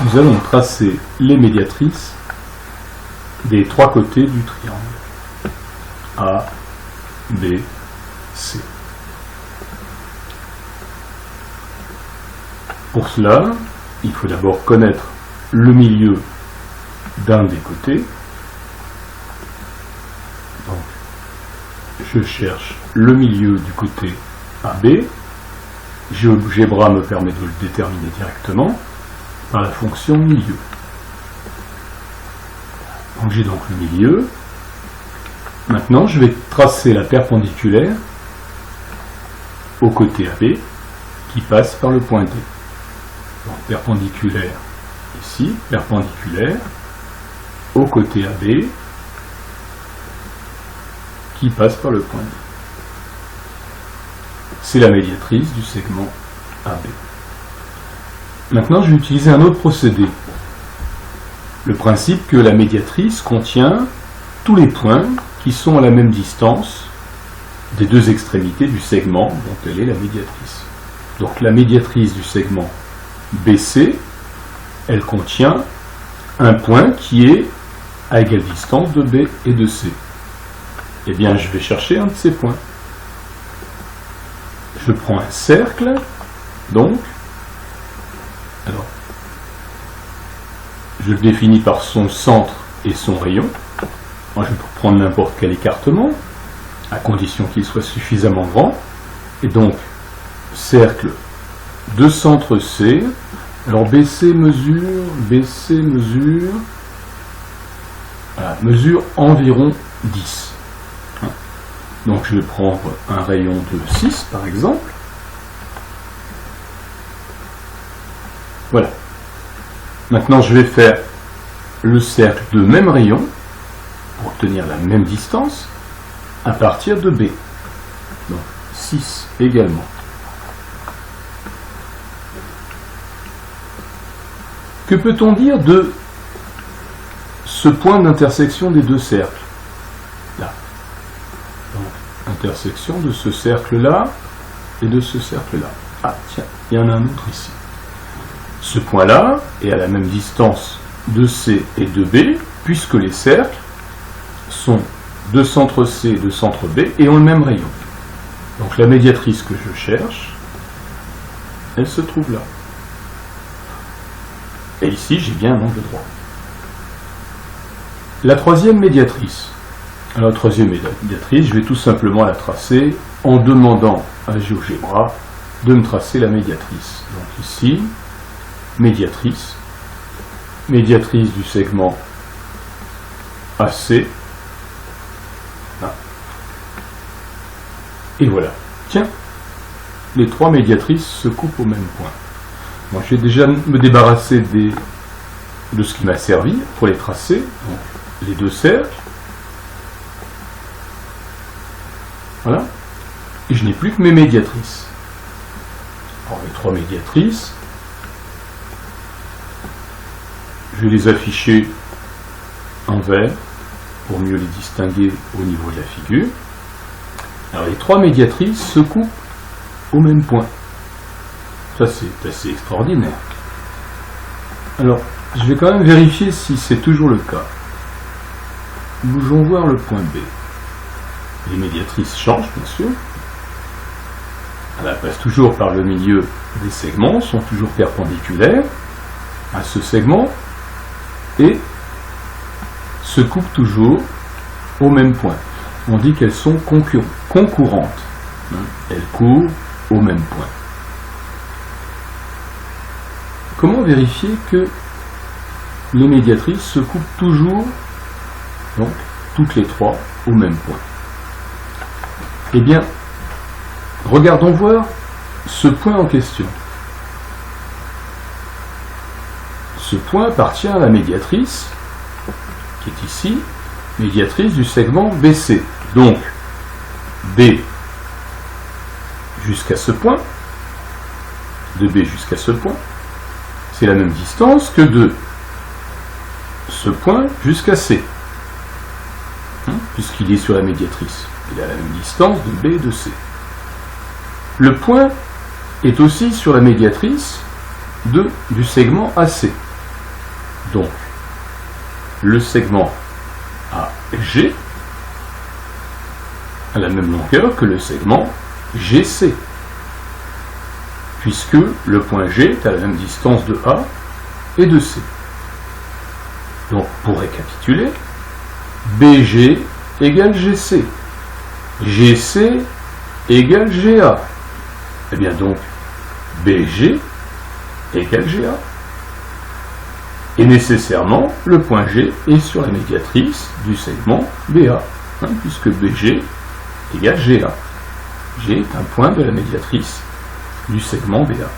nous allons tracer les médiatrices des trois côtés du triangle A, B, C. Pour cela, il faut d'abord connaître le milieu d'un des côtés. Donc, je cherche le milieu du côté AB. GeoGebra me permet de le déterminer directement par la fonction milieu. Donc j'ai donc le milieu. Maintenant, je vais tracer la perpendiculaire au côté AB qui passe par le point D. Donc perpendiculaire ici, perpendiculaire au côté AB qui passe par le point D. C'est la médiatrice du segment AB. Maintenant, je vais utiliser un autre procédé. Le principe que la médiatrice contient tous les points qui sont à la même distance des deux extrémités du segment dont elle est la médiatrice. Donc la médiatrice du segment BC, elle contient un point qui est à égale distance de B et de C. Eh bien, je vais chercher un de ces points. Je prends un cercle, donc, alors, je le définis par son centre et son rayon. Moi, je peux prendre n'importe quel écartement, à condition qu'il soit suffisamment grand. Et donc, cercle de centre C. Alors, BC mesure, voilà, mesure environ 10. Donc je vais prendre un rayon de 6 par exemple. Voilà. Maintenant je vais faire le cercle de même rayon pour obtenir la même distance à partir de B. Donc 6 également. Que peut-on dire de ce point d'intersection des deux cercles? Là. Donc, intersection de ce cercle-là et de ce cercle-là. Ah, tiens, il y en a un autre ici. Ce point-là est à la même distance de C et de B, puisque les cercles sont de centre C et de centre B et ont le même rayon. Donc la médiatrice que je cherche, elle se trouve là. Et ici, j'ai bien un angle droit. La troisième médiatrice. Alors, la troisième médiatrice, je vais tout simplement la tracer en demandant à GeoGebra de me tracer la médiatrice. Donc ici, médiatrice du segment AC. Là. Et voilà. Tiens, les trois médiatrices se coupent au même point. Moi, je vais déjà me débarrasser de ce qui m'a servi pour les tracer. Donc, les deux cercles. Voilà. Et je n'ai plus que mes médiatrices. Alors, les trois médiatrices, je vais les afficher en vert pour mieux les distinguer au niveau de la figure. Alors, les trois médiatrices se coupent au même point. Ça, c'est assez extraordinaire. Alors, je vais quand même vérifier si c'est toujours le cas. Bougeons voir le point B. Les médiatrices changent, bien sûr. Elles passent toujours par le milieu des segments, sont toujours perpendiculaires à ce segment et se coupent toujours au même point. On dit qu'elles sont concurrentes. Elles courent au même point. Comment vérifier que les médiatrices se coupent toujours, donc toutes les trois, au même point? Eh bien, regardons voir ce point en question. Ce point appartient à la médiatrice, qui est ici, médiatrice du segment BC. Donc, B jusqu'à ce point, de B jusqu'à ce point, c'est la même distance que de ce point jusqu'à C, puisqu'il est sur la médiatrice. Il a la même distance de B et de C. Le point est aussi sur la médiatrice du segment AC. Donc, le segment AG a la même longueur que le segment GC, puisque le point G est à la même distance de A et de C. Donc, pour récapituler, BG égale GC, GC égale GA. Et bien donc, BG égale GA. Et nécessairement, le point G est sur la médiatrice du segment BA, puisque BG égale GA. G est un point de la médiatrice du segment BA.